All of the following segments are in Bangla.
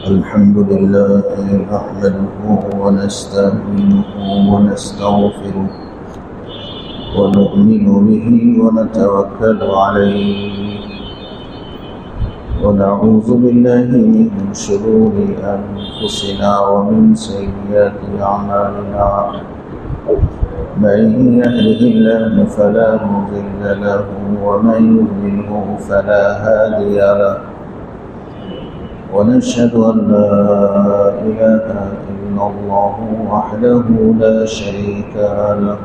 الحمد لله نحمده ونستعينه ونستغفره ونؤمن به ونتوكل عليه ونعوذ بالله من شرور أنفسنا ومن سيئات أعمالنا من يهده الله فلا مضل له ومن يضلله فلا هادي له ونشهد أن لا إله إلا الله وحده لا شريك له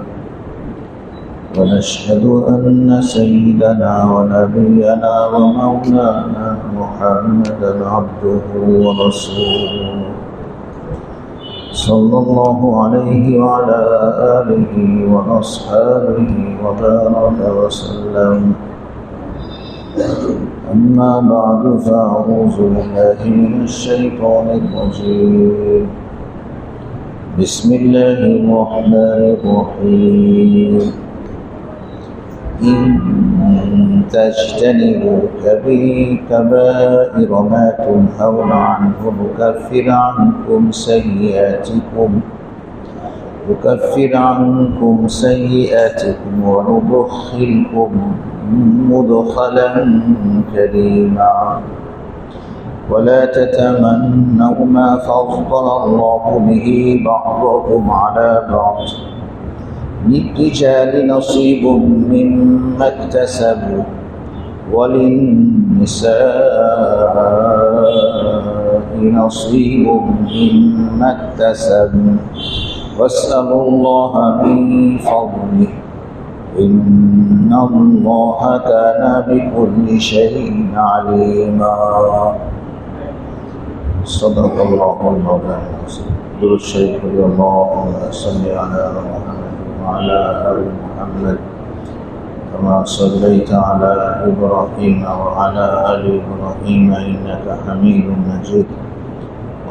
ونشهد أن سيدنا ونبينا ومولانا محمدا عبده ورسوله صلى الله عليه وعلى آله وأصحابه وبارك وسلم. أما بعد فأعوذ بالله من الشيطان الرجيم. بسم الله الرحمن الرحيم. إن تجتنبوا كبائر ما تنهون عنه نكفر عنكم سيئاتكم وندخلكم مدخلا كريما ولا تتمنوا ما فضل الله به بعضكم على بعض للرجال نصيب مما اكتسبوا وللنساء نصيب مما اكتسبوا واسألوا الله من فضله إن الله كان بكل شيء عليما. صدق الله المولى درود الشريف اللهم صل على محمد وعلى آل محمد كما صليت على إبراهيم وعلى آل إبراهيم إنك حميد مجيد.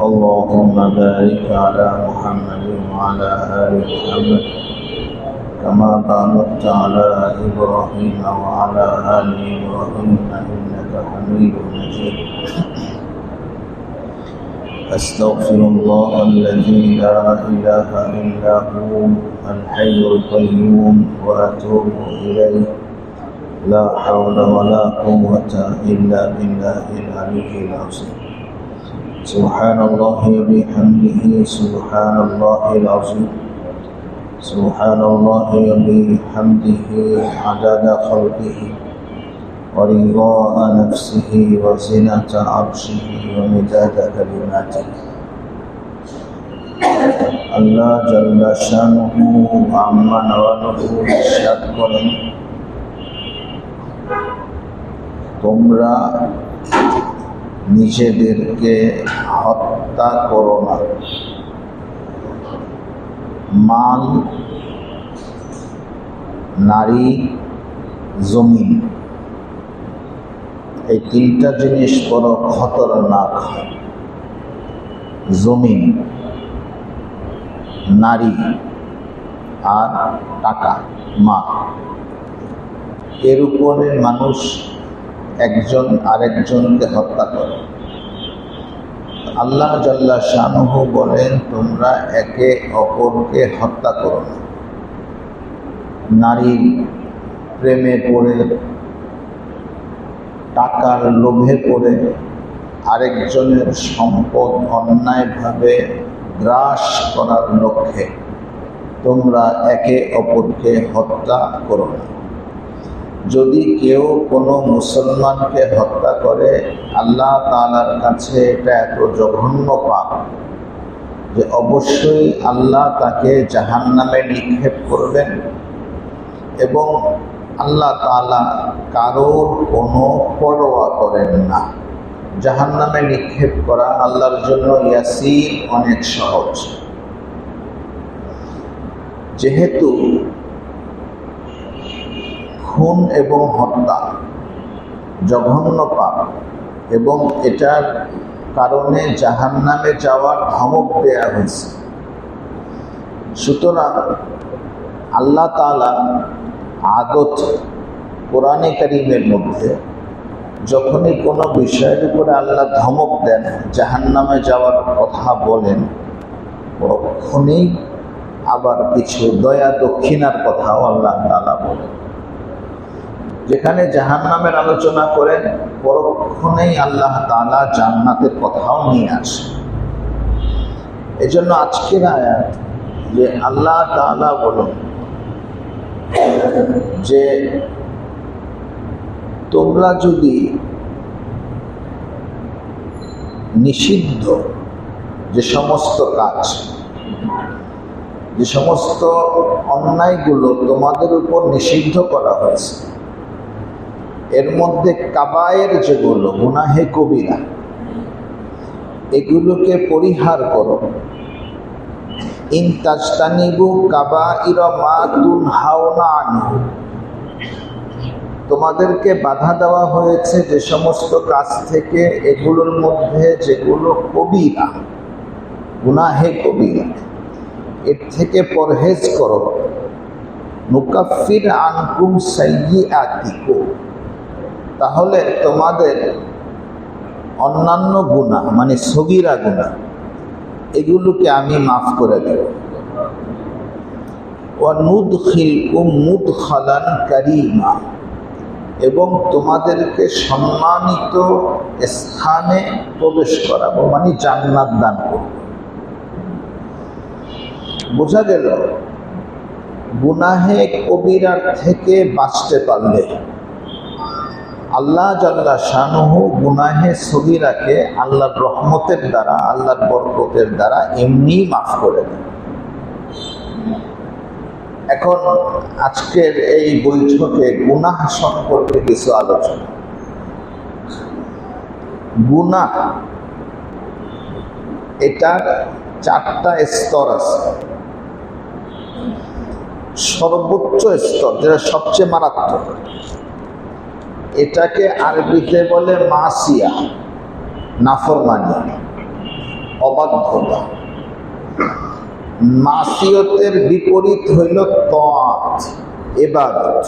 اللهم بارك على محمد وعلى آل محمد كما باركت على إبراهيم وعلى آل إبراهيم إنك حميد مجيد. أستغفر الله الذي لا إله إلا هو الحي القيوم وأتوب إليه لا حول ولا قوة إلا بالله العلي العظيم. سبحان الله وبحمده سبحان الله العظيم. سبحان الله وبحمده عدد خلقه ورضاء نفسه وزنة عرشه ومداد كلماته. আল্লাহ জাল্লা শানুহু আম্মা নওয়ালহু ইরশাদ করেন, তোমরা নিজেদেরকে হত্যা করো না। মাল, নারী, জমিন, এই তিনটা জিনিস বড় খতরনাক। জমিন, নারী আর টাকা, মাল, এর উপরে মানুষ একজন আরেকজনকে হত্যা করে। আল্লাহ জাল্লা শানুহু বলেন, তোমরা একে অপরকে হত্যা করো না। নারীর প্রেমে পড়ে, টাকার লোভে পড়ে আরেকজনের সম্পদ অন্যায়ভাবে গ্রাস করার লক্ষ্যে তোমরা একে অপরকে হত্যা করো না। যদি কেউ কোনো মুসলমানকে হত্যা করে, আল্লাহ তাআলার কাছে এটা এত জঘন্য পাপ যে অবশ্যই আল্লাহ তাকে জাহান্নামে নিক্ষেপ করবেন এবং আল্লাহ তাআলা কারোর কোনো পরোয়া করেন না। জাহান্নামে নিক্ষেপ করা আল্লাহর জন্য ইয়াসির, অনেক সহজ। যেহেতু খুন এবং হত্যা জঘন্য পাপ এবং এটার কারণে জাহান্নামে যাওয়ার ধমক দেয়া হয়েছে, সুতরাং আল্লাহ তাআলা আদত কোরআনে কারীমের মধ্যে যখনই কোনো বিষয়ের উপরে আল্লাহ ধমক দেন, জাহান্নামে যাওয়ার কথা বলেন, তখনই আবার কিছু দয়া দক্ষিণার কথাও আল্লাহ তাআলা বলেন। যেখানে জাহান্নামের আলোচনা করেন, পরক্ষণেই আল্লাহ তাআলা জান্নাতের কথাও নিয়ে আসেন। এজন্য আজকের আয়াত যে আল্লাহ তাআলা বলেন যে তোমরা যদি নিষিদ্ধ যে সমস্ত কাজ, যে সমস্ত অন্যায়গুলো তোমাদের উপর নিষিদ্ধ করা হয়েছে, এর মধ্যে কাবায়ের যেগুলো গুনাহে কবিরা, এগুলোকে পরিহার করো। ইন তাজতানিবু কাবাইরা মা তুনহাউনা আনহু, তোমাদেরকে বাধা দেওয়া হয়েছে যে সমস্ত কাজ থেকে, এগুলোর মধ্যে যেগুলো কবিরা, গুনাহে কবিরা, এর থেকে পরহেজ করো। নুকাফির আনকুম সাইয়্যাতিকুম, তাহলে তোমাদের অন্যান্য গুনাহ মানে সগীরা গুনাহ এগুলোকে আমি মাফ করে দেব। ওয়া নুদখিলকুম মুদখালান কারীমা, এবং তোমাদেরকে সম্মানিত স্থানে প্রবেশ করাবো, মানে জান্নাত দান করব। বোঝা গেল গুনাহে কবিরার থেকে বাঁচতে পারলে আল্লাহ জাল্লা শানুহু গুনাহে সগীরাকে আল্লাহর রহমতের দ্বারা, আল্লাহর বরকতের দ্বারা এমনি মাফ করে দেন। এখন আজকের এই বৈঠকে গুনাহ সম্পর্কে কিছু আলোচনা। গুনাহ এটার 4টা স্তর আছে। সর্বোচ্চ স্তর, যেটা সবচেয়ে মারাত্মক, এটাকে আরবিতে বলে মাসিয়া, নাফরমানি, অবাধ্যতা। মাসিয়তের বিপরীত হইল তাআত, ইবাদত।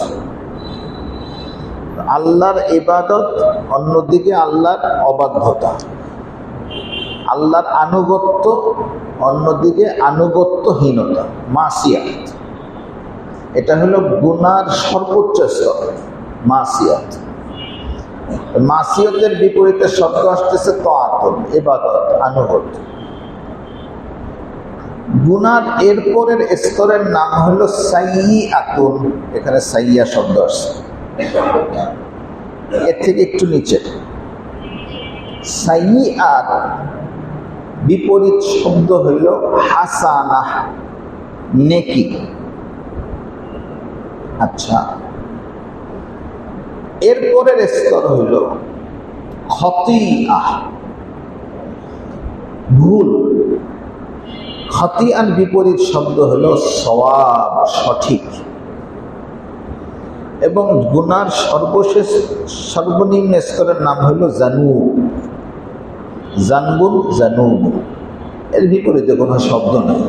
আল্লাহর ইবাদত, অন্যদিকে আল্লাহর অবাধ্যতা। আল্লাহর আনুগত্য, অন্যদিকে আনুগত্যহীনতা, মাসিয়াত। এটা হলো গুনার সর্বোচ্চ স্তর, মাসিয়াত। মাসিয়তের বিপরীতে শব্দ আসতেছে তাআত, ইবাদত, আনুগত্য। গুনার এরপরের স্তরের নাম হলো সাইয়্যাতুন, এখানে সাইয়্যা শব্দ আসছে, এর থেকে একটু নিচে। সাইয়্যাত বিপরীত শব্দ হইল হাসানাহ, নেকি। আচ্ছা, এরপরের স্তর হইল খতিআহ, ভুল। খতিআর বিপরীত শব্দ হলো সওয়াব, সঠিক। এবং গুনার সর্বশেষ সর্বনিম্ন স্তরের নাম হইল জানুব, জানবুন, জানুব। এর বিপরীতে কোনো শব্দ নেই।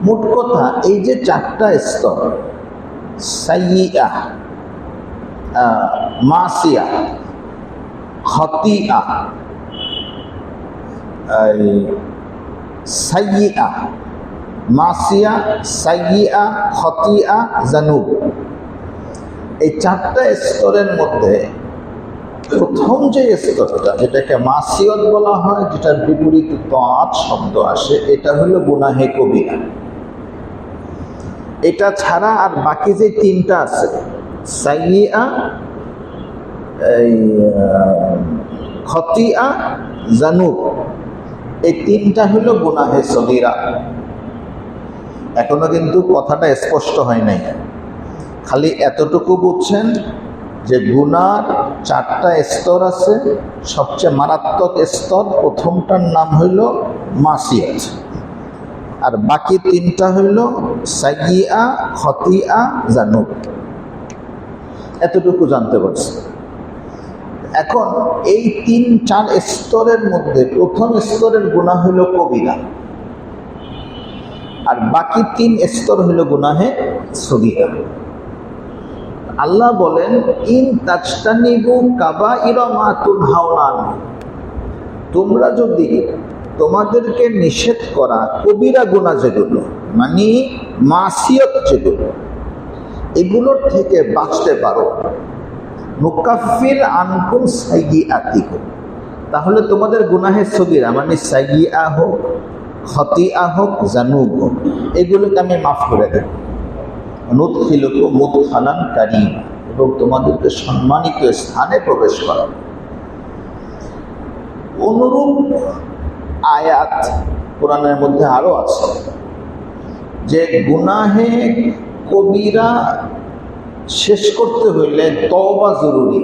মোট কথা, এই যে 4টা স্তর, সাইয়্যাহ, মাসিয়া, খতিআ, সাইয়্যা, মাসিয়া, সাইয়্যা, খতিআ, জানুব, এই 4টা স্তরের মধ্যে প্রথম যে স্তরটা, যেটাকে মাসিয়ত বলা হয়, যেটার বিপরীতে তাআত শব্দ আসে, এটা হলো গুনাহে কবিরা। এটা ছাড়া আর বাকি যে 3টা আছে, সাইয়্যা, খতিআ, জানুব, এই 3টা হলো গুনাহে সগীরা। এখনো কিন্তু কথাটা স্পষ্ট হয় নাই। খালি এতটুকু বুঝছেন যে গুনার 4টা স্তর আছে। সবচেয়ে মারাত্মক স্তর প্রথমটার নাম হইল মাসিয়াত, আর বাকি 3টা হইল সাইয়্যা, খতিআ, জানুব। এতটুকু জানতে পারছি। এখন এই 3-4 স্তরের মধ্যে প্রথম স্তরের গুনাহ হইল কবিরা, আর বাকি 3 স্তর হইল গুনাহে সগীরা। আল্লাহ বলেন, ইন তাজতানিবু কাবাইরা মা তুনহাউনা আনহু, তোমরা যদি তোমাদেরকে নিষেধ করা কবিরা গুনাহ যেগুলো, মানে মাসিয়ত যেগুলো, এগুলোর থেকে বাঁচতে পারো, নুকাফির আনকুম সাইয়্যাতিকুম, তাহলে তোমাদের গুনাহে সগীরা মানে সাইয়্যা হোক, খতিআ হোক, জানুব হোক, এগুলোকে আমি মাফ করে দেব। নুদখিলুকুম মুদখালান কারীমা, এবং তোমাদেরকে সম্মানিত স্থানে প্রবেশ করাবো। অনুরূপ আয়াত কোরআনের মধ্যে আরো আছে যে গুনাহে কবিরা শেষ করতে হইলে তওবা জরুরি,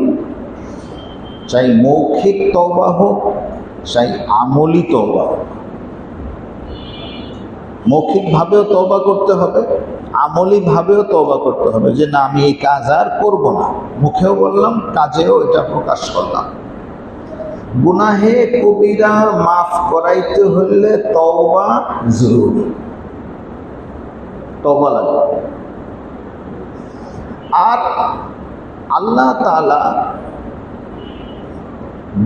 চাই মৌখিক তওবা হোক, চাই আমলি তওবা হোক। মৌখিকভাবেও তওবা করতে হবে, আমলিভাবেও তওবা করতে হবে, যে না আমি এই কাজ আর করব না, মুখেও বললাম, কাজেও এটা প্রকাশ করলাম। গুনাহে কবিরা মাফ করাইতে হলে তওবা জরুরি, তওবা লাগে। আর আল্লাহ তাআলা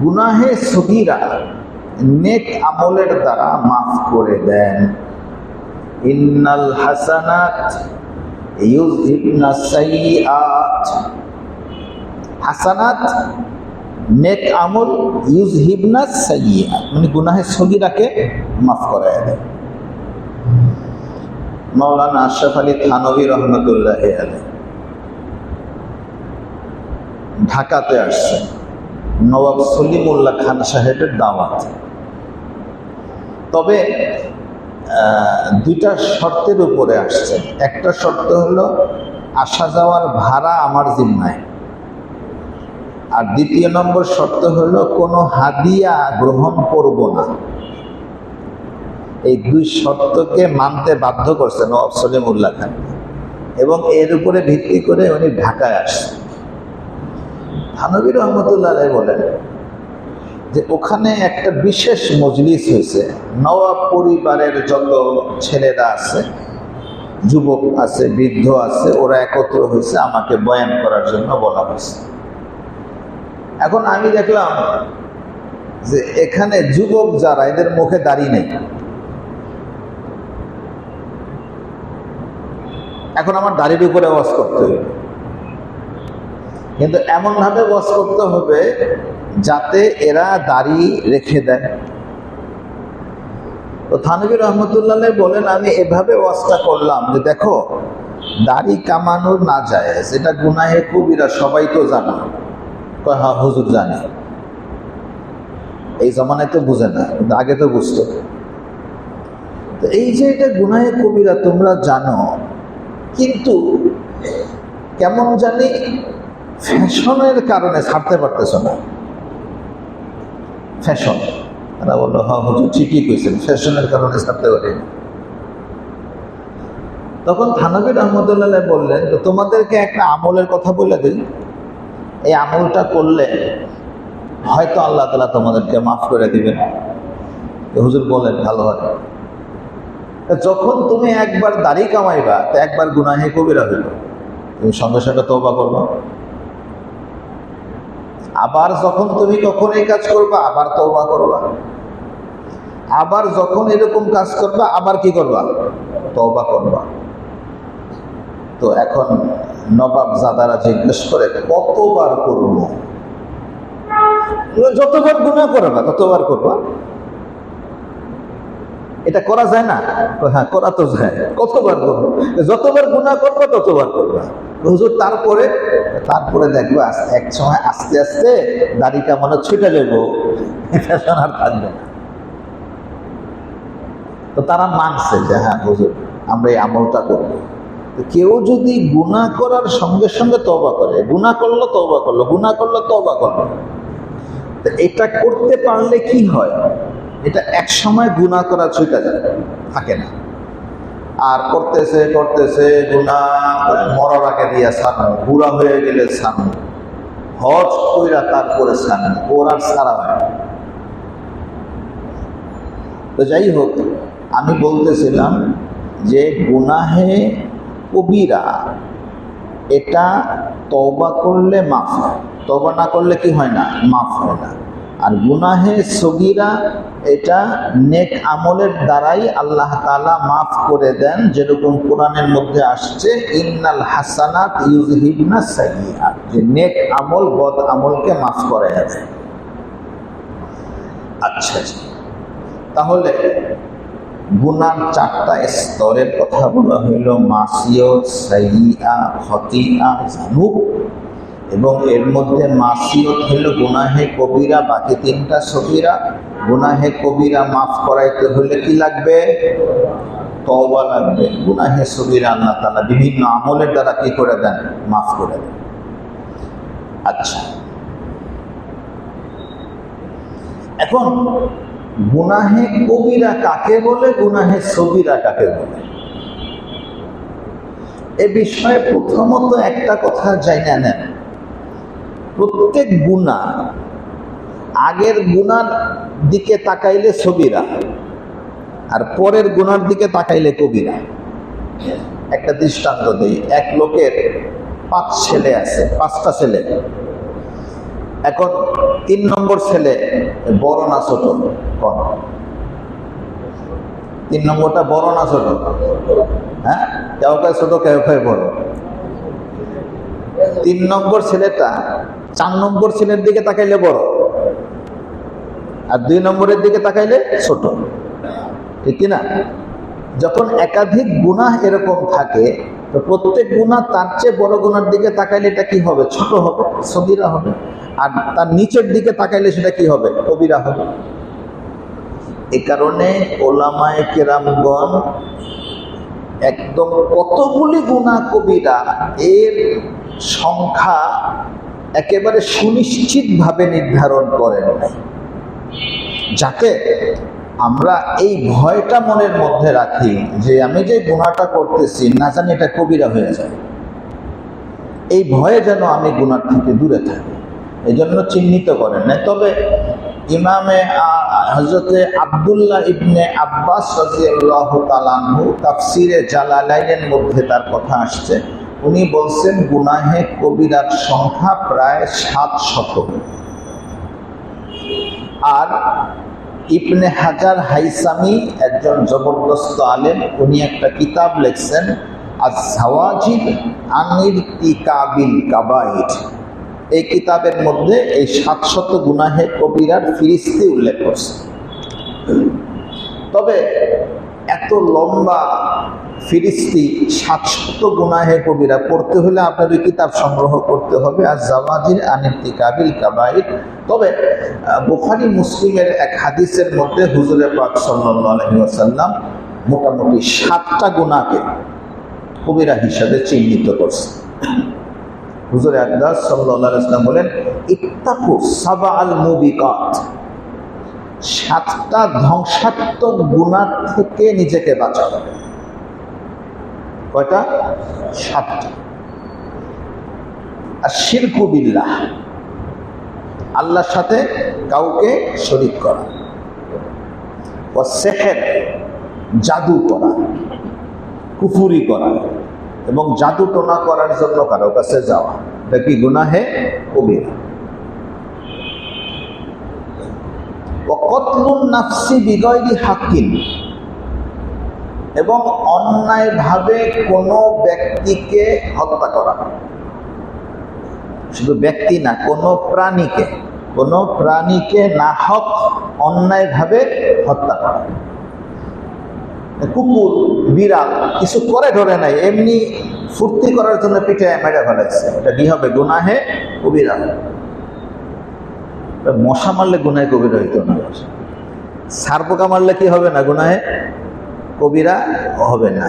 গুনাহে সগীরা নেক আমলের দ্বারা মাফ করে দেন। ইন্নাল হাসানাত ইউযহিবনা সাইয়্যাত, হাসানাত নেক আমল ইউযহিবনা সাইয়্যাত মানে গুনাহে সগীরাকে মাফ করে দেয়। মাওলানা আশরাফ আলী থানভী রহমতুল্লাহি আলাইহি ঢাকাতে আসছেন নবাব সলিমুল্লাহ খান সাহেবের দাওয়াত। তবে দুইটা শর্তের উপরে আসছেন। একটা শর্ত হলো আসা যাওয়ার ভাড়া আমার জিম্মায়, আর দ্বিতীয় নম্বর শর্ত হলো কোনো হাদিয়া গ্রহণ করব না। এই দুই শর্তকে মানতে বাধ্য করছেন নবাব সলিমুল্লাহ খান, এবং এর উপরে ভিত্তি করে উনি ঢাকায় আসছেন। থানভী রহমতুল্লাহ আলাইহি বলেন যে ওখানে একটা বিশেষ মজলিস হয়েছে, নওয়াব পরিবারের যত ছেলেরা আছে, যুবক আছে, বৃদ্ধ আছে, ওরা একত্র হয়েছে, আমাকে বয়ান করার জন্য বলা হয়েছে। এখন আমি দেখলাম যে এখানে যুবক যারা, এদের মুখে দাড়ি নেই। এখন আমার দাড়ির উপরে ওয়াজ করতে হবে, কিন্তু এমন ভাবে ওয়াজ করতে হবে যাতে এরা দাড়ি রেখে দেয়। তো থানভী রহমতুল্লাহ বলেন, আমি এভাবে ওয়াজটা করলাম যে দেখো, দাড়ি কামানো না যায়, এটা গুনাহে কবিরা, সবাই তো জানে। কয় হ্যাঁ হুজুর জানে। এই জমানায় তো বুঝে না, কিন্তু আগে তো বুঝতো। তো এই যে এটা গুনাহে কবিরা তোমরা জানো, কিন্তু কেমন জানি ফ্যাশনের কারণে ছাড়তে পারতেছ না। ফ্যাশন, তারা বললো হ্যাঁ হুজুর ঠিকই কইছেন, ফ্যাশনের কারণে ছাড়তে পারি। তখন থানভী রহমতুল্লাহ বললেন, তো তোমাদেরকে একটা আমলের কথা বলে দিই, এই আমলটা করলে হয়তো আল্লাহ তাআলা তোমাদেরকে মাফ করে দিবেন। হুজুর বলেন ভালো হয়। যখন তুমি একবার দাড়ি কামাইবা, তো একবার গুনাহে কবিরা হইল, তুমি সঙ্গে সঙ্গে তওবা করবা। আবার যখন তুমি কখন এই কাজ করবা, আবার তওবা করবা। আবার যখন এরকম কাজ করবা, আবার কি করবা, তওবা করবা। তো এখন নবাব জাদারা জিজ্ঞেস করে, কতবার করবো? যতবার গুনাহ করবা ততবার করবা। এটা করা যায় না? হ্যাঁ করা তো যায়। কতবার করবো? যতবার গুনাহ করবা ততবার করবা। হুজুর তারপরে দেখবো এক সময় আস্তে আস্তে দাড়িটা মনে ছুটে যাবো, ফ্যাশন আর থাকবে না। তো তারা মানছে যে হ্যাঁ হুজুর আমরা এই আমলটা করবো। কেউ যদি গুনাহ করার সঙ্গে সঙ্গে তওবা করে, গুনাহ করলো তওবা করলো, গুনাহ করলো তওবা করলো, তো এটা করতে পারলে কি হয়, এটা এক সময় গুনাহ করা ছুটে যায়, থাকে না। আর করতেছে করতেছে গুনাহ, মরার আগে দিয়া ছাড়ো, বুড়া হয়ে গেলে ছাড়ো, হজ কইরা তারপরে ছাড়ো, ওর আর ছাড়া হয় না। তো যাই হোক, আমি বলতেছিলাম যে গুনাহে কবিরা এটা তওবা করলে মাফ হয়, তওবা না করলে কি হয় না, মাফ হয় না। আর গুনাহে সগীরা এটা নেক আমলের দ্বারাই আল্লাহ তাআলা মাফ করে দেন, যেরকম কোরআনের মধ্যে আসছে ইন্নাল হাসানাত ইউযহিবনা সাইয়্যাত, যে নেক আমল বদ আমলকে মাফ করে দেয়। আচ্ছা, তাহলে গুনার 4টা স্তরের কথা বলা হইল, মাসিয়ত, সাইয়্যা, খতিআ, যানুব। এবং এর মধ্যে মাসিয়ত হইল গুনাহে কবিরা, বাকি 3টা সগীরা। গুনাহে কবিরা মাফ করাইতে হলে কি লাগবে, তওবা লাগবে। গুনাহে সগীরা আল্লাহ তাআলা বিভিন্ন আমলের দ্বারা কি করে দেন, মাফ করে দেন। আচ্ছা, এখন গুনাহে কবিরা কাকে বলে, গুনাহে সগীরা কাকে বলে, এ বিষয়ে প্রথমত একটা কথা জানা নেন। প্রত্যেক গুনাহ আগের গুনার দিকে তাকাইলে সগীরা, আর পরের গুনার দিকে তাকাইলে কবিরা। একটা দৃষ্টান্ত দেই। এক লোকের 5 ছেলে আছে, 5টা ছেলে। এখন 3 নম্বর ছেলে বড় না ছোট, কোন 3 নম্বরটা বড় না ছোট? হ্যাঁ, কেউ কেউ ছোট, কেউ কেউ বড়। 3 নম্বর ছেলেটা 4 নম্বর ছেলের দিকে তাকাইলে বড়, আর 2 নম্বরের দিকে তাকাইলে ছোট, ঠিক কিনা? যখন একাধিক গুনাহ এরকম থাকে, তো প্রত্যেক গুনাহ তার চেয়ে বড় গুনার দিকে তাকাইলে এটা কি হবে, ছোট হবে, সগীরা হবে। আর তার নিচের দিকে তাকাইলে সেটা কি হবে, কবিরা হবে। এ কারণে ওলামায়ে কেরামগণ একদম কতগুলি গুনাহ কবিরা এর সংখ্যা একেবারে সুনিশ্চিতভাবে নির্ধারণ করেন নাই, যাতে আমরা এই ভয়টা মনের মধ্যে রাখি যে আমি যে গুনাহটা করতেছি না জানি এটা কবিরা হয়ে যায়। এই ভয়ে যেন আমি গুনাহ থেকে দূরে থাকি, এই জন্য চিহ্নিত করেন নাই। তবে ইমামে হযরতে আব্দুল্লাহ ইবনে আব্বাস রাদিয়াল্লাহু তাআলা আনহু তাফসিরে জালালাইনের মধ্যে তার কথা আসছে। উনি বলছেন গুনাহে কবিরার সংখ্যা প্রায় 700। আর ইবনে হাজার হাইসামি একজন জবরদস্ত আলেম, উনি একটা কিতাব লিখছেন আয-যাওয়াজির আন ইরতিকাবিল কাবাইর। এই কিতাবের মধ্যে এই 700 গুনাহে কবিরার ফিরিস্তি উল্লেখ করছে। তবে এত লম্বা ফিরিস্তি 700 গুনাহে কবিরা পড়তে হলে আপনার ওই কিতাব সংগ্রহ করতে হবে, আয-যাওয়াজির আন ইরতিকাবিল কাবাইর। তবে বুখারী মুসলিমের এক হাদিসের মধ্যে হুজুরে পাক সাল্লাল্লাহু আলাইহি ওয়াসাল্লাম মোটামুটি 7টা গুনাহকে কবিরা হিসাবে চিহ্নিত করছে। হুজুর আকরাম সাল্লাল্লাহু আলাইহি ওয়াসাল্লাম বলেন, ইত্তাকু সাবআল মুবিকাত, 7টা ধ্বংসাত্মক গুনাহ থেকে নিজেকে বাঁচাও। কয়টা? 7টা। আর শিরকু বিল্লাহ, আল্লাহর সাথে কাউকে শরীক করা। ও সিহর, জাদু করা, কুফরি করা, এবং জাদু টোনা করার জন্য কারো কাছে যাওয়া, এটা কি গুনাহে কবিরা। ও কতলুন নাফসি বিগয়রি হাক্কিন, এবং অন্যায়ভাবে কোনো ব্যক্তিকে হত্যা করা। শুধু ব্যক্তি না, কোনো প্রাণীকে নাহক অন্যায়ভাবে হত্যা করা। কুকুর, বিড়াল কিছু করে ধরে নাই, এমনি ফুর্তি করার জন্য পিঠে মেরে ফেলাইছে, এটা কি হবে, গুনাহে কবিরা। মশা মারলে গুনাহে কবিরা হইতো না, সার পোকা মারলে কি হবে না, গুনাহে কবিরা হবে না।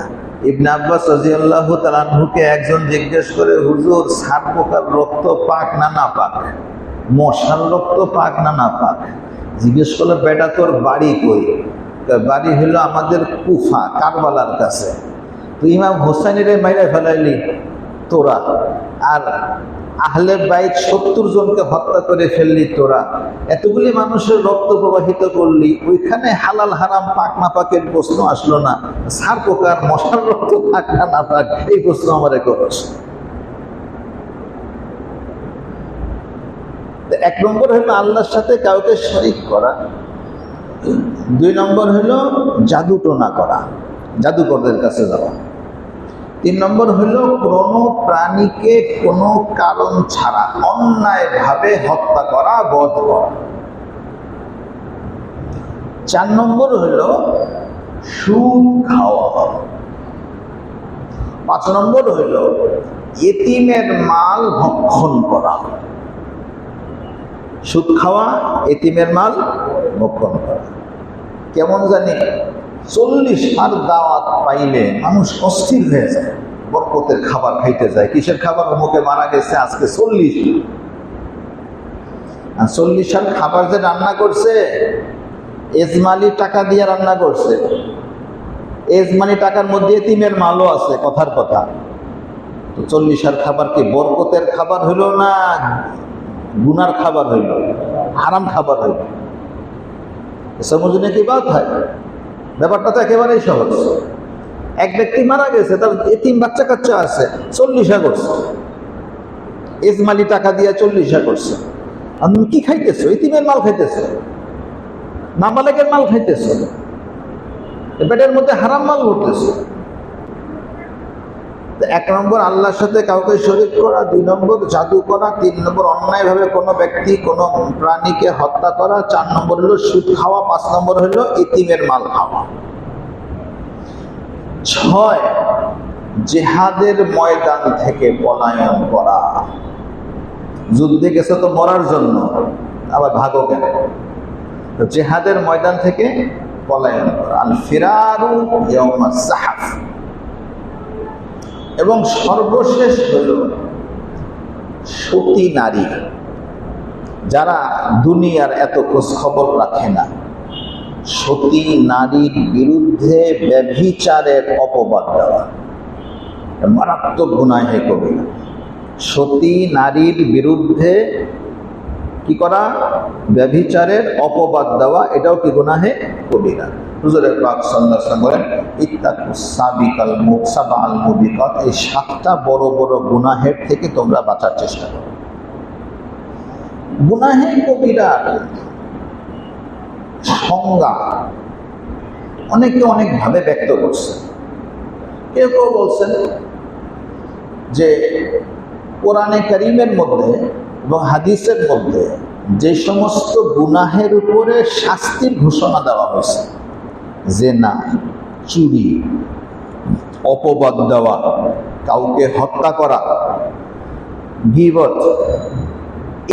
ইবনে আব্বাস রাদিয়াল্লাহু তাআলা আনহুকে একজন জিজ্ঞেস করে, হুজুর সার পোকার রক্ত পাক না নাপাক, মশার রক্ত পাক না নাপাক? জিজ্ঞেস করলে, বেটা তোর বাড়ি কই? বাড়ি হলো আমাদের কুফা, কারবালার কাছে। তো ইমাম হোসেনের মাইরা ফেলাইলি তোরা, আর আহলে বাইত 70 জনকে হত্যা করে ফেললি তোরা, এতগুলি মানুষের রক্ত প্রবাহিত করলি, ওইখানে হালাল হারাম পাক না পাকের প্রশ্ন আসলো না, সার পোকার মশার রক্ত পাক না না পাক এই প্রশ্ন আমারে করছ। এক নম্বর হলো আল্লাহর সাথে কাউকে শরীক করা, 2 নম্বর হলো জাদু টোনা করা, জাদুকরদের কাছে যাওয়া, 3 নম্বর হলো কোনো প্রাণীকে কোনো কারণ ছাড়া অন্যায়ভাবে হত্যা করা, বধ করা, 4 নম্বর হলো সুদ খাওয়া, 5 নম্বর হলো এতিমের মাল ভক্ষণ করা। সুদ খাওয়া, এতিমের মাল ভক্ষণ করা। কেমন জানি 40 আর দাওয়াত পাইলে মানুষ অস্থির হয়ে যায়, বরকতের খাবার খাইতে যায়। কিসের খাবার? মুখে মারা গেছে আজকে 40, আর 40 আর খাবার যে রান্না করছে এজমালি টাকা দিয়ে রান্না করছে, এজমানি টাকার মধ্যে এতিমের মালও আছে, কথার কথা। তো 40 আর খাবার কি বরকতের খাবার হইল না গুনার খাবার হইল, হারাম খাবার হইল? সমঝনে কি বাত হয়? ব্যাপারটা তো একেবারেই সহজ। এক ব্যক্তি মারা গেছে, তার এতিম বাচ্চা কাচ্চা আছে, 40 করছে, এজমালি টাকা দিয়ে 40 করছে। আর তুমি কি খাইতেছো? এতিমের মাল খাইতেছো, নাবালেগের মাল খাইতেছো, পেটের মধ্যে হারাম মাল ভরতেছো। 1 নম্বর আল্লাহর সাথে কাউকে শরীক করা, 2 নম্বর জাদু করা, 3 নম্বর অন্যায়ভাবে কোনো ব্যক্তি কোনো প্রাণীকে হত্যা করা, 4 নম্বর হলো সুদ খাওয়া, 5 নম্বর হলো এতিমের মাল খাওয়া। 6 জিহাদের ময়দান থেকে পলায়ন করা। যুদ্ধে গেছে তো মরার জন্য, আবার ভাগো কেন? জিহাদের ময়দান থেকে পলায়ন করা, আল ফিরারু ইয়াউমাস সাহাফ। এবং সর্বশেষ হল সতী নারী, যারা দুনিয়ার এত খোঁজ খবর রাখে না, সতী নারীর বিরুদ্ধে ব্যভিচারের অপবাদ দেওয়া মারাত্মক গুনাহে কবিরা। সতী নারীর বিরুদ্ধে কি করা? ব্যভিচারের অপবাদ দেওয়া, এটাও কি গুনাহে কবিরা। হুজুরে পাক সাল্লাল্লাহু আলাইহি ওয়াসাল্লাম বলেন, ইত্তাকুস সাবিকাল মুসাবাল মুবিকাত, এই 7টা বড় বড় গুনাহের থেকে তোমরা বাঁচার চেষ্টা করো। গুনাহে কবিরার সংজ্ঞা অনেকে অনেকভাবে ব্যক্ত করছে। কেউ কেউ বলছেন যে কোরআনে কারীমের মধ্যে এবং হাদিসের মধ্যে যে সমস্ত গুনাহের উপরে শাস্তির ঘোষণা দেওয়া হয়েছে, জেনা, চুরি, অপবাদ দেওয়া, কাউকে হত্যা করা, গীবত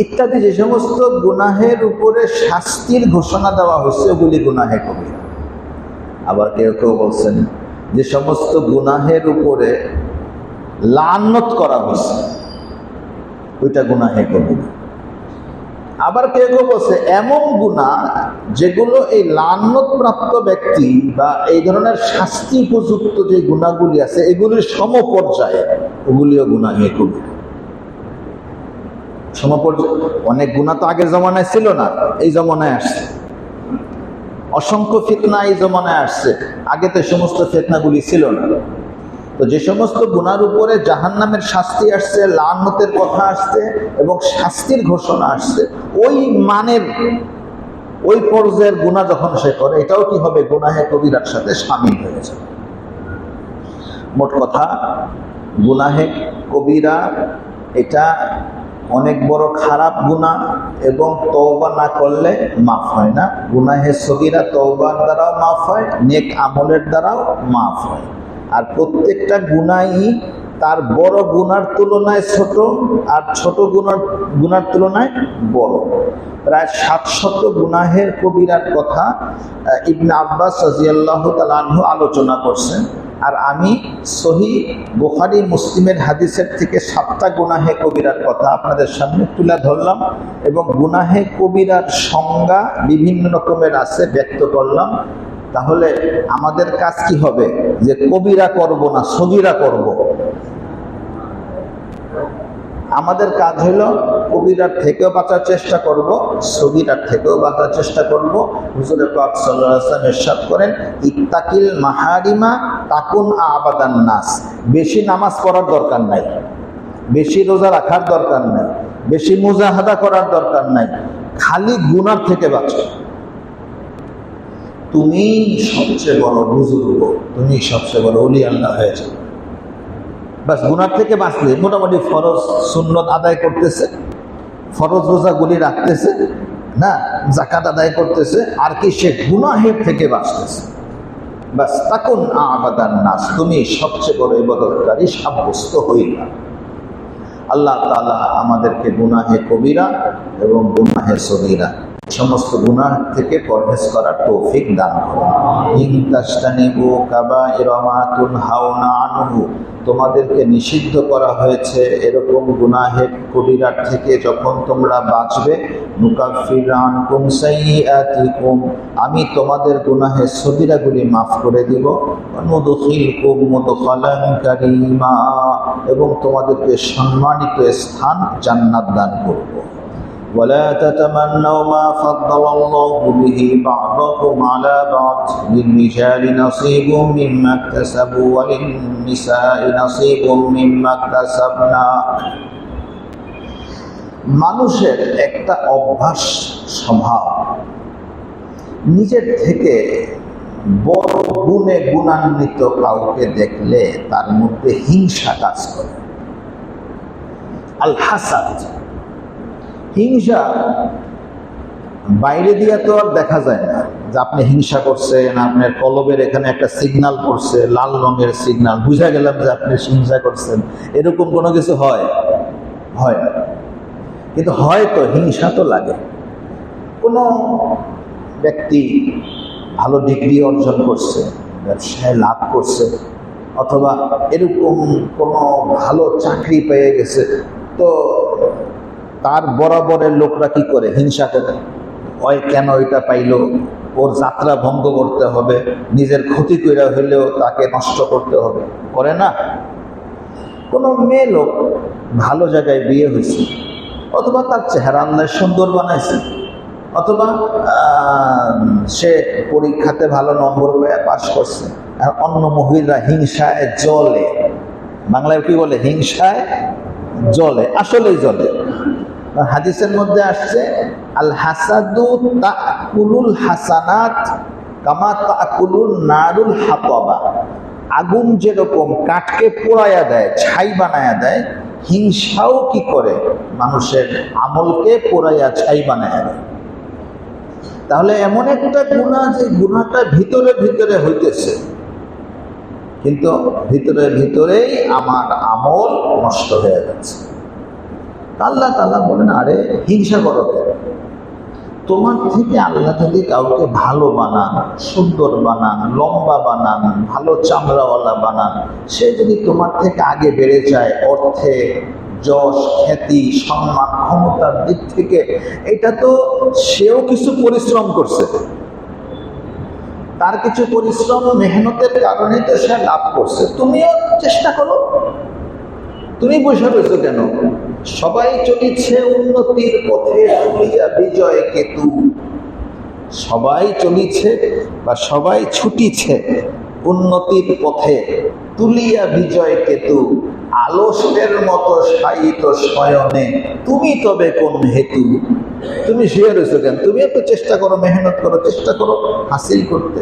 ইত্যাদি যে সমস্ত গুনাহের উপরে শাস্তির ঘোষণা দেওয়া হয়েছে ওগুলি গুনাহে কবিরা। আবার কেউ কেউ বলছেন যে সমস্ত গুনাহের উপরে লানত করা হয়েছে ওইটা গুনাহে কবিরা। আবার কেউ কেউ বলছে এমন গুনাহ যেগুলো এই লানত প্রাপ্ত ব্যক্তি বা এই ধরনের শাস্তি উপযুক্ত যে গুনাহগুলি আছে এগুলির সমপর্যায়ে, ওগুলিও গুনাহে কবিরা। সমপর্যায়ে অনেক গুনাহ তো আগের জমানায় ছিল না, এই জমানায় আসছে। অসংখ্য ফিতনা এই জমানায় আসছে, আগে তো সমস্ত ফিতনাগুলি ছিল না। তো যে সমস্ত গুনার উপরে জাহান্নামের শাস্তি আসছে, লানতের কথা আসছে এবং শাস্তির ঘোষণা আসছে, ওই মানের ওই পর্যায়ের গুনাহ যখন সে করে, এটাও কি হবে? গুনাহে কবিরার সাথে শামিল হয়ে যাবে। মোট কথা, গুনাহে কবিরা এটা অনেক বড় খারাপ গুনাহ এবং তওবা না করলে মাফ হয় না। গুনাহে সগীরা তওবার দ্বারাও মাফ হয়, নেক আমলের দ্বারাও মাফ হয়। আর প্রত্যেকটা গুনাহই তার বড় গুনার তুলনায় ছোট, আর ছোট গুনার তুলনায় বড়। প্রায় 700 গুনাহের কবিরার কথা ইবনে আব্বাস রাদিয়াল্লাহু তাআলা আনহু আলোচনা করছেন। আর আমি সহিহ বুখারী মুসলিমের হাদিসের থেকে 7টা গুনাহে কবিরার কথা আপনাদের সামনে তুলে ধরলাম এবং গুনাহে কবিরার সংজ্ঞা বিভিন্ন রকমের আছে, ব্যক্ত করলাম। তাহলে আমাদের কাজ কি হবে? যে কবিরা করব না, সগীরা করব। আমাদের কাজ হলো কবিরার থেকেও বাঁচার চেষ্টা করব, সগীরার থেকেও বাঁচার চেষ্টা করব। হুজুর পাক সাল্লাল্লাহু আলাইহি ওয়াসাল্লাম ইরশাদ করেন, ইত্তাকিল মাহারিমা তাকুন আবাদান নাস। বেশি নামাজ পড়ার দরকার নাই, বেশি রোজা রাখার দরকার নাই, বেশি মুজাহাদা করার দরকার নাই, খালি গুনাহ থেকে বাঁচো। তুমি সবচেয়ে বড় বুজুর্গ, তুমি সবচেয়ে বড় ওলি আল্লাহ হয়ে যাও। বাস গুনাহ থেকে বাঁচলে মোটামুটি ফরজ সুন্নত আদায় করতেছে, ফরজ রোজাগুলি রাখতেছে না, যাকাত আদায় করতেছে, আর কি সে গুনাহের থেকে বাঁচতেছে। বাস তাকুন আবাদান নাস, তুমি সবচেয়ে বড় ইবাদতকারী সাব্যস্ত হইলা। আল্লাহ তাআলা আমাদেরকে গুনাহে কবিরা এবং গুনাহে সগীরা সমস্ত গুনাহ থেকে পরহেজ করার তৌফিক দান করুন। ইন তাজতানিবু কাবাইরা মা তুনহাউনা আনহু, তোমাদেরকে নিষিদ্ধ করা হয়েছে এরকম গুনাহের কবিরার থেকে যখন তোমরা বাঁচবে, নুকাফির আনকুম সাইয়্যাতিকুম, আমি তোমাদের গুনাহের সগীরাগুলি মাফ করে দিব, নুদখিলকুম মুদখালান কারীমা, এবং তোমাদেরকে সম্মানিত স্থান জান্নাত দান করব। ولا تتمنوا ما فضل الله به بعضكم على بعض للرجال نصيب مما اكتسبوا وللنساء نصيب مما اكتسبنا। মানুষের একটা অভ্যাস স্বভাব, নিজের থেকে বড় গুণে গুণান্বিত কাউকে দেখলে তার মধ্যে হিংসা কাজ করে। আল হাসাদ, হিংসা বাইরে দিয়ে তো আর দেখা যায় না যে আপনি হিংসা করছেন, আপনার কলবের এখানে একটা সিগন্যাল পড়ছে, লাল রঙের সিগন্যাল, বুঝা গেলাম যে আপনি হিংসা করছেন, এরকম কোনো কিছু হয় না। কিন্তু হয়তো হিংসা তো লাগে। কোনো ব্যক্তি ভালো ডিগ্রি অর্জন করছে, ব্যবসায় লাভ করছে, অথবা এরকম কোনো ভালো চাকরি পেয়ে গেছে, তো তার বরাবরের লোকরা কি করে? হিংসা করে। ওই কেন এটা পাইলো, ওর যাত্রা ভঙ্গ করতে হবে, নিজের ক্ষতি করে হইলেও তাকে নষ্ট করতে হবে, করে না? কোনো মেয়ে লোক ভালো জায়গায় বিয়ে হয়েছে, অথবা তার চেহারা আল্লাহ সুন্দর বানাইছে, অথবা সে পরীক্ষাতে ভালো নম্বর পেয়ে পাস করছে, আর অন্য মহিলা হিংসায় জ্বলে। বাংলায় কি বলে? হিংসায় জ্বলে, আসলেই জ্বলে। হাদিসের মধ্যে আসছে, আল হাসাদু তাকুলুল হাসানাত কামা তাকুলুল নারুল হাতাবা, আগুন যেরকম কাঠকে পোড়ায়া দেয়, ছাই বানায়া দেয়, হিংসাও কি করে? মানুষের আমলকে পোড়াইয়া ছাই বানায়া দেয়। তাহলে এমন একটা গুনাহ, যে গুনাহটা ভিতরে ভিতরে হইতেছে, কিন্তু ভিতরে ভিতরেই আমার আমল নষ্ট হয়ে যাচ্ছে। আল্লাহ তাআলা বলেন, আরে হিংসা করো কেন? তোমার থেকে আল্লাহ যদি কাউকে ভালো বানান, সুন্দর বানান, লম্বা বানান, ভালো চামড়াওয়ালা বানান, সে যদি তোমার থেকে আগে বেড়ে যায় অর্থে, যশ, খ্যাতি, সম্মান, ক্ষমতার দিক থেকে, এটা তো সেও কিছু পরিশ্রম করছে, তার কিছু পরিশ্রম মেহনতের কারণে তো সে লাভ করছে। তুমিও চেষ্টা করো। তুমি বসে রয়েছো কেন? সবাই চলিছে উন্নতির পথে, তুলিয়া বিজয় কেতু। সবাই চলিছে বা সবাই ছুটিছে উন্নতির পথে, তুলিয়া বিজয় কেতু। আলস্যের মতো শায়িত শয়নে, তুমি তবে কোন হেতু? তুমি শুয়ে রয়েছো কেন? তুমি একটু চেষ্টা করো, মেহনত করো, চেষ্টা করো হাসিল করতে।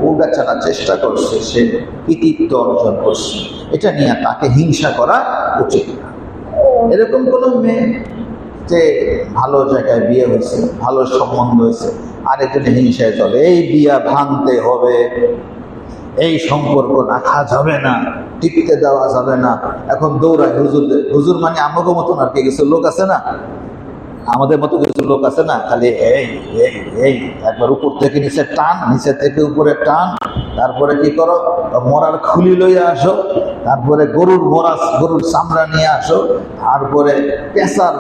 ও বেচারা চেষ্টা করছে, সে কৃতিত্ব অর্জন করছে, এটা নিয়ে তাকে হিংসা করা উচিত না। এরকম কোনো মেয়ে যে ভালো জায়গায় বিয়ে হয়েছে, ভালো সম্বন্ধ হয়েছে, আরেকজনে হিংসায় চলে, এই বিয়া ভাঙতে হবে, এই সম্পর্ক রাখা যাবে না, টিকতে দেওয়া যাবে না। এখন দৌড়ায় হুজুরদের। হুজুর মানে আমাকে মতন আর কি কিছু লোক আছে না, আমাদের মতো কিছু লোক আছে না, খালি এই এই এই একবার উপর থেকে নিচে টান, নিচে থেকে উপরে টান, তারপরে কি করো, মরার খুলি লইয়া আসো, তারপরে গরুর চামড়া নিয়ে আসো, তারপরে পেঁচার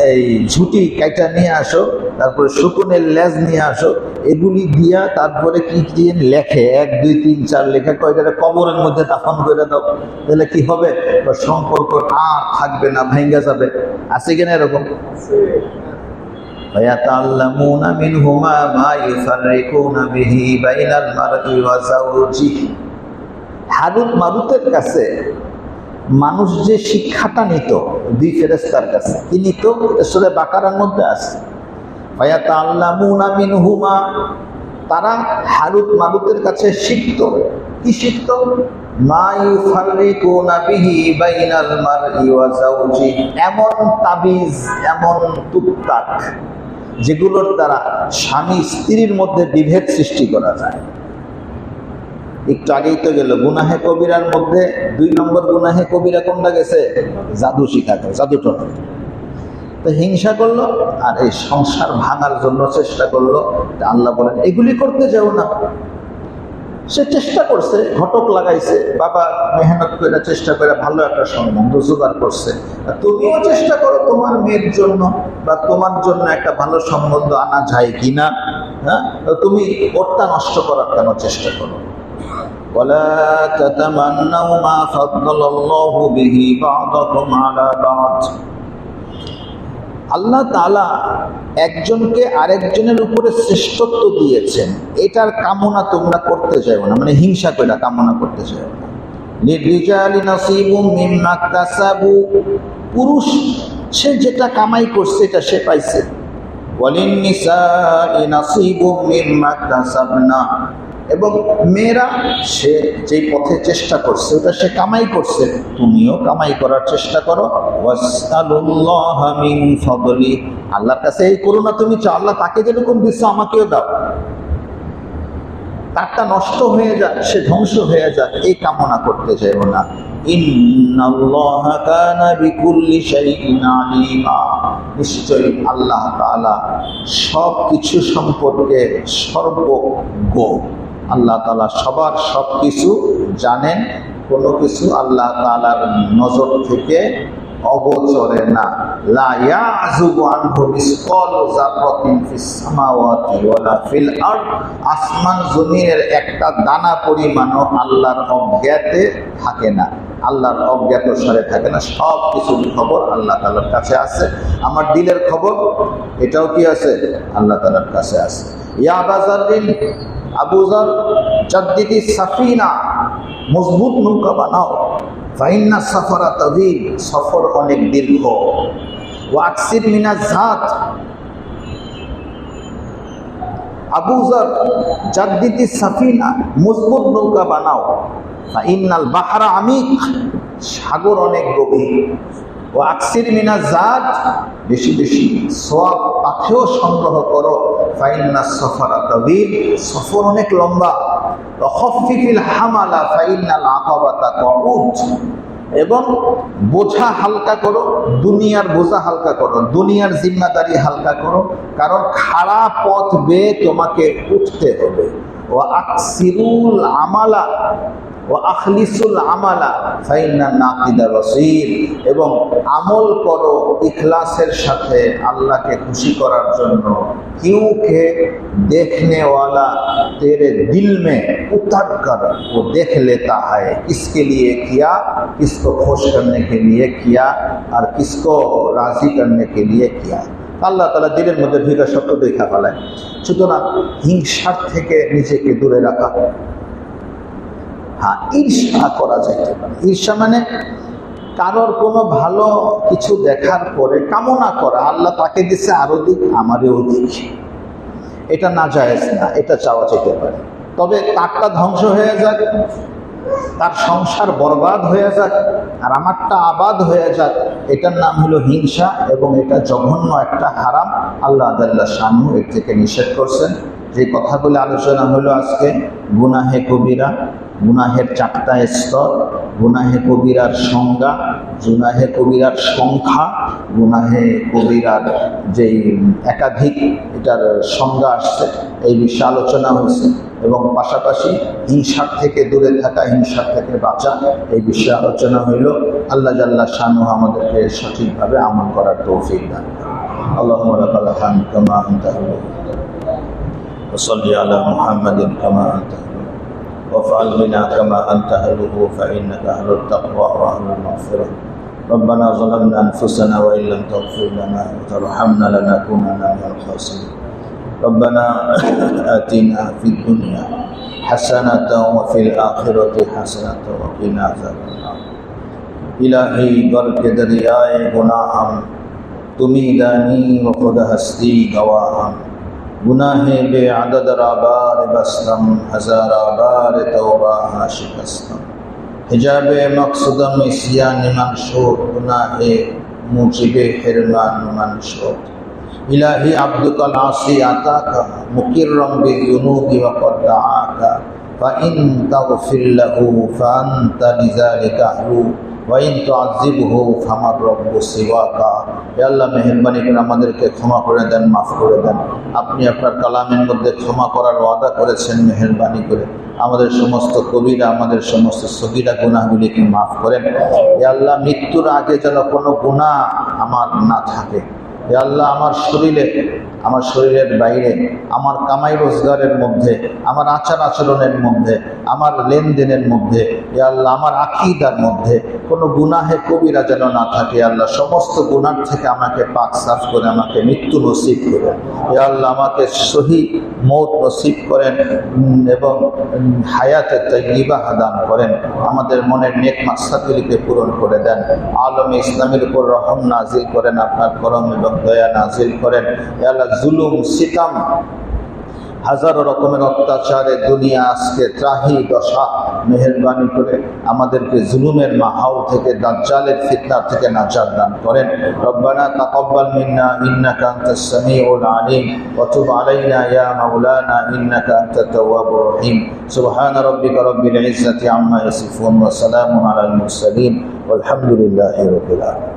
এই ঝুটি কাইটা নিয়ে আসো, তারপরে শুকুনের লেজ নিয়ে আসো, এগুলি দিয়া তারপরে কি দিয়ে লেখে 1 2 3 4 লেখা কয়টা কবরের মধ্যে দাফন করে দাও। তাহলে কি হবে? সম্পর্ক আর থাকবে না, ভেঙে যাবে। আছে কিনা এরকম? فَيَتَعَلَّمُونَ مِنْهُمَا مَا يُفَرِّقُونَ بِهِ بَيْنَ الْمَرْءِ وَزَوْجِهِ। হারুত মারুতের কাছে মানুষ যে শিক্ষাটা নিত দুই ফেরেশতার কাছে, কি নিত? সূরা বাকারার মধ্যে আছে, ফায়াতাআল্লামুনা মিনহুমা, তারা হারুত মারুতের কাছে শিখত। কি শিখত? মা ইউফাররিকুনা বিহি বাইনাল মারই ওয়া যাওজি, এমন তাবিজ, এমন তুকতাক যেগুলোর দ্বারা স্বামী স্ত্রীর মধ্যে বিভেদ সৃষ্টি করা যায়। একটু আগেই তো গেল গুনাহে কবিরার মধ্যে 2 নম্বর গুনাহে কবিরা কোনটা গেছে? জাদু শিখাতে, জাদুটনা। তো হিংসা করলো আর এই সংসার ভাঙার জন্য চেষ্টা করলো। আল্লাহ বলেন এগুলি করতে যাও না। সে চেষ্টা করছে, ঘটক লাগাইছে, বাবা মেহনত করে চেষ্টা করে ভালো একটা সম্বন্ধ জোগাড় করছে। তুমিও চেষ্টা করো তোমার মেয়ের জন্য বা তোমার জন্য একটা ভালো সম্বন্ধ আনা যায় কিনা। হ্যাঁ, তুমি ওরটা নষ্ট করার কেন চেষ্টা করো? ولا تتمنوا ما فضل الله به بعضكم على بعض। আল্লাহ তাআলা একজনকে আরেকজনের উপরে শ্রেষ্ঠত্ব দিয়েছেন, এটার কামনা তোমরা করতে চাইও না, মানে হিংসা করে কামনা করতে চাইও না। লিরিজালি নাসিবুম মিম্মা কাসাবু, পুরুষ সে যেটা কামাই করছে এটা সে পাইছে। ওয়ালিন নিসাই নাসিবুম মিম্মা কাসাবনা, এবং মেয়েরা সে যেই পথে চেষ্টা করছে ওটা সে কামাই করছে, তুমিও কামাই করার চেষ্টা করো। ওয়াসআলুল্লাহা মিন ফাদলি, আল্লাহর কাছে এই করুণা তুমি চাও, আল্লাহ তাকে যেরকম দিচ্ছে আমাকেও দাও, তারটা নষ্ট হয়ে যাক, সে ধ্বংস হয়ে যাক, এই কামনা করতে চাইও না। ইন্নাল্লাহা কানা বিকুল্লি শাইইন আলিমা, নিশ্চয়ই আল্লাহ তাআলা সব কিছু সম্পর্কে সর্বজ্ঞ। আল্লাহ তাআলা সবার সব কিছু জানেন, কোনো কিছু আল্লাহ তাআলার নজর থেকে অগোচরে না। লা ইয়াযুবু আনহু মিসকালু যাররাতিন ফিস সামাওয়াতি ওয়ালা ফিল আরদ, আসমান জমিনের একটা দানা পরিমাণও আল্লাহর অজ্ঞাতে থাকে না, আল্লাহর অজ্ঞাতসারে থাকে না। সব কিছুর খবর আল্লাহ তাআলার কাছে আছে। আমার দিলের খবর এটাও কি আছে? আল্লাহ তাআলার কাছে আছে। ইয়া আবাযারিন, আবু যার, জাদ্দিদি সাফিনা, মজবুত নৌকা বানাও। ফাইন্না সাফারা তাবিল, সফর অনেক দীর্ঘ। ওয়াকসির মিনাজ জাত, আবু যার, জাদ্দিদি সাফিনা, মজবুত নৌকা বানাও। ফাইন্নাল বাহরা আমিক, সাগর অনেক গভীর। ওয়াকসির মিনাজ জাত, বেশি বেশি সওয়াব পাথেও সংগ্রহ করো। ফাইন্না সাফারা তাবিল, সফর অনেক লম্বা। খাফফিফিল হামালা ফাইন্নাল আকাবাতা কউদ, এবং বোঝা হালকা করো, দুনিয়ার বোঝা হালকা করো, দুনিয়ার জিম্মাদারি হালকা করো, কারণ খাড়া পথ বেয়ে তোমাকে উঠতে হবে। ওয়া আকসিরুল আমালা ওয়া আখলিসুল আমালা ফাইন্না নাকিদা বাসীর, এবং আমল করো ইখলাসের সাথে আল্লাহকে খুশি করার জন্য। क्योंकि देखने वाला तेरे दिल में उतर कर वो देख लेता है, किसके लिए किया, किसको खुश करने के लिए किया और किसको राजी करने के लिए किया। আল্লাহ তাআলা দিলের মধ্যে ঢুকে সত্য দেখা ফেলায়। সুতরাং হিংসার থেকে নিজেকে দূরে রাখা। হ্যাঁ, ঈর্ষা করা যাইতে পারে। ঈর্ষা মানে কারোর কোনো ভালো কিছু দেখার পরে কামনা করা, আল্লাহ তাকে দিচ্ছে আরো দিক, আমারও দিক, এটা না জায়েজ না, এটা চাওয়া যেতে পারে। তবে তারটা ধ্বংস হয়ে যাক, তার সংসার বরবাদ হয়ে যাক আর আমারটা আবাদ হয়ে যাক, এটার নাম হলো হিংসা, এবং এটা জঘন্য একটা হারাম। আল্লাহ জাল্লা শানহু এর থেকে নিষেধ করছেন। যে কথাগুলো আলোচনা হলো আজকে, গুনাহে কবিরা, গুনাহের 4টা স্তর, গুনাহে কবিরার সংজ্ঞা, গুনাহে কবিরার সংখ্যা, গুনাহে কবিরার যেই একাধিক এটার সংজ্ঞা আসছে, এই বিষয়ে আলোচনা হয়েছে। এবং পাশাপাশি হিংসার থেকে দূরে থাকা, হিংসার থেকে বাঁচা, এই বিষয়ে আলোচনা হইল। আল্লাহ জাল্লা শানহু আমাদেরকে সঠিকভাবে আমল করার তৌফিক দান করেন। আল্লাহুম্মা লাকাল হামদু কামা আনতা আহলু ওয়া সাল্লি আলা মুহাম্মাদিন কামা আনতা وافعل بنا كما أنت أهله فإنك أهل التقوى وأهل المغفرة. ربنا ظلمنا أنفسنا وإن لم تغفر لنا وترحمنا لنكونن من الخاسرين. ربنا آتنا في الدنيا حسنة وفي الآخرة حسنة وقنا عذاب النار. इलाही गर के दरियाए गुनाहम तुमी दानी व खुद हस्ती गवाहम गुनाहे बेअदद राबार बस्तम हजारा बार तौबा शिकस्तम हिजाबे मकसदम इस्यान मंशूर गुनाहे मुजिबे हिरमान मंशूर इलाही अब्दुकल आसी आताका मुकिर्रम बिजुनूबि व क़द दआका फ़इन तग़फ़िर लहू फ़अन्त लिज़ालिका अहलू व इन तुअज़्ज़िबहू फ़मा रब्बु सिवाका। হে আল্লাহ, মেহেরবানি করে আমাদেরকে ক্ষমা করে দেন, মাফ করে দেন। আপনি আপনার কালামের মধ্যে ক্ষমা করার ওয়াদা করেছেন, মেহেরবানি করে আমাদের সমস্ত কবিরা, আমাদের সমস্ত সগীরা গুনাহগুলিকে মাফ করেন। হে আল্লাহ, মৃত্যুর আগে যেন কোনো গুনাহ আমার না থাকে। হে আল্লাহ, আমার শরীরের বাইরে, আমার কামাই রোজগারের মধ্যে, আমার আচার আচরণের মধ্যে, আমার লেনদেনের মধ্যে, হে আল্লাহ, আমার আকীদার মধ্যে কোনো গুনাহে কবিরা যেন না থাকে। আল্লাহ, সমস্ত গুনাহ থেকে আমাকে পাক সাফ করে আমাকে মৃত্যু নসিব করেন। হে আল্লাহ, আমাকে সহি মৌত নসিব করেন এবং হায়াতে তাইয়্যিবা দান করেন। আমাদের মনের নেক মাকসাদগুলিকে পূরণ করে দেন। আলমে ইসলামের উপর রহম নাজিল করেন, আপনার করম এবং দয়া নাজিল করেন। হে আল্লাহ, জুলুম সিতাম হাজারো রকমের অত্যাচারে দুনিয়া আজকে ত্রাহি দশা, মেহেরবানি করে আমাদেরকে জুলুমের মাহাউল থেকে, দাজ্জালের ফিতনা থেকে নাজাত দান করেন। রব্বানা তাকাব্বাল মিন্না ইন্নাকা আনতাস সামিউল আলিম ওয়া তুব আলাইনা ইয়া মাওলানা ইন্নাকা আনতাত তাওয়াবুর রহিম। সুবহানা রাব্বিকা রাব্বিল ইজ্জাতি আম্মা ইয়াসিফুন ওয়া সালামুন আলাল মুরসালিন ওয়ালহামদুলিল্লাহি রাব্বিল আলামিন।